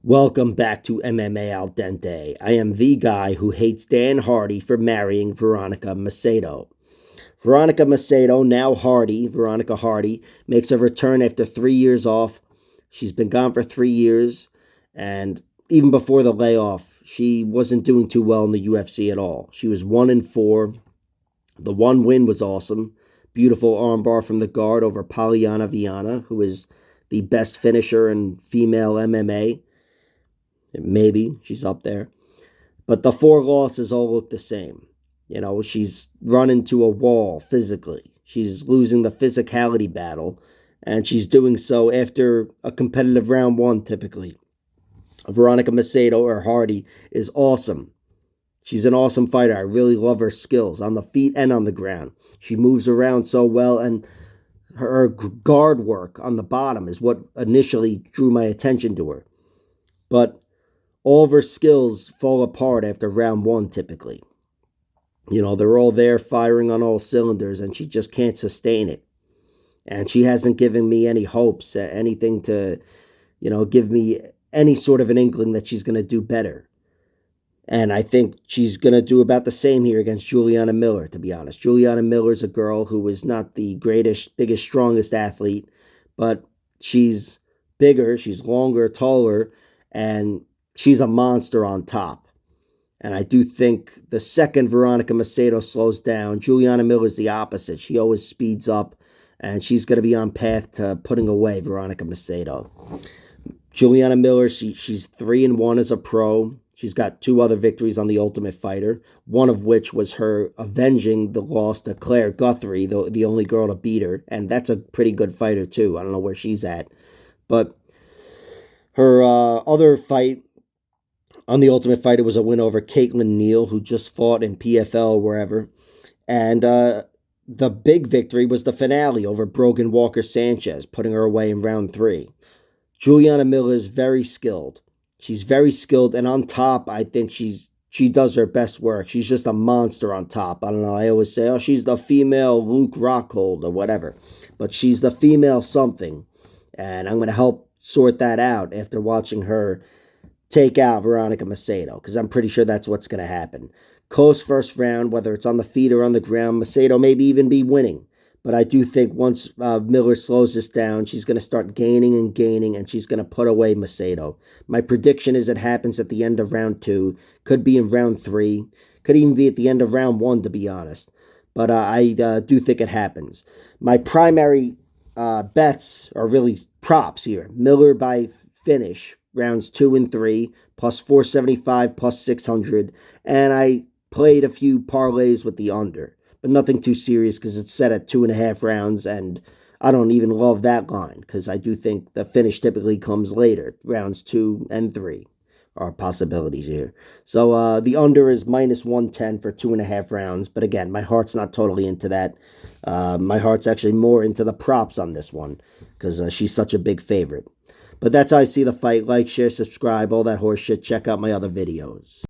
Welcome back to MMA Al Dente. I am the guy who hates Dan Hardy for marrying Veronica Macedo. Veronica Macedo, now Hardy, Veronica Hardy, makes a return after 3 years off. She's been gone for 3 years, and even before the layoff, she wasn't doing too well in the UFC at all. She was 1-4. The one win was awesome. Beautiful armbar from the guard over Polyana Viana, who is the best finisher in female MMA. Maybe she's up there. But the 4 losses all look the same. You know, she's run into a wall physically. She's losing the physicality battle, and she's doing so after a competitive round 1 typically. Veronica Macedo, or Hardy, is awesome. She's an awesome fighter. I really love her skills on the feet and on the ground. She moves around so well, and her guard work on the bottom is what initially drew my attention to her. But all of her skills fall apart after round 1 typically. You know, they're all there firing on all cylinders, and she just can't sustain it. And she hasn't given me any hopes, anything to, give me any sort of an inkling that she's going to do better. And I think she's going to do about the same here against Juliana Miller, to be honest. Juliana Miller's a girl who is not the greatest, biggest, strongest athlete, but she's bigger, she's longer, taller, and she's a monster on top. And I do think the second Veronica Macedo slows down, Juliana Miller's the opposite. She always speeds up, and she's going to be on path to putting away Veronica Macedo. Juliana Miller, she's 3-1 as a pro. She's got 2 other victories on The Ultimate Fighter, one of which was her avenging the loss to Claire Guthrie, the only girl to beat her. And that's a pretty good fighter, too. I don't know where she's at. But her other fight on The Ultimate Fighter was a win over Caitlin Neal, who just fought in PFL wherever. And the big victory was the finale over Brogan Walker-Sanchez, putting her away in round 3. Juliana Miller is very skilled. She's very skilled, and on top, I think she does her best work. She's just a monster on top. I don't know, I always say, she's the female Luke Rockhold or whatever. But she's the female something, and I'm going to help sort that out after watching her take out Veronica Macedo, because I'm pretty sure that's what's going to happen. Close first round, whether it's on the feet or on the ground, Macedo maybe even be winning. But I do think once Miller slows this down, she's going to start gaining, and she's going to put away Macedo. My prediction is it happens at the end of round 2. Could be in round 3. Could even be at the end of round 1, to be honest. But I do think it happens. My primary bets are really props here. Miller by finish, rounds 2 and 3, plus 475, plus 600. And I played a few parlays with the under. But nothing too serious because it's set at 2.5 rounds, and I don't even love that line because I do think the finish typically comes later. Rounds 2 and 3 are possibilities here. So the under is minus 110 for 2.5 rounds. But again, my heart's not totally into that. My heart's actually more into the props on this one because she's such a big favorite. But that's how I see the fight. Like, share, subscribe, all that horse shit. Check out my other videos.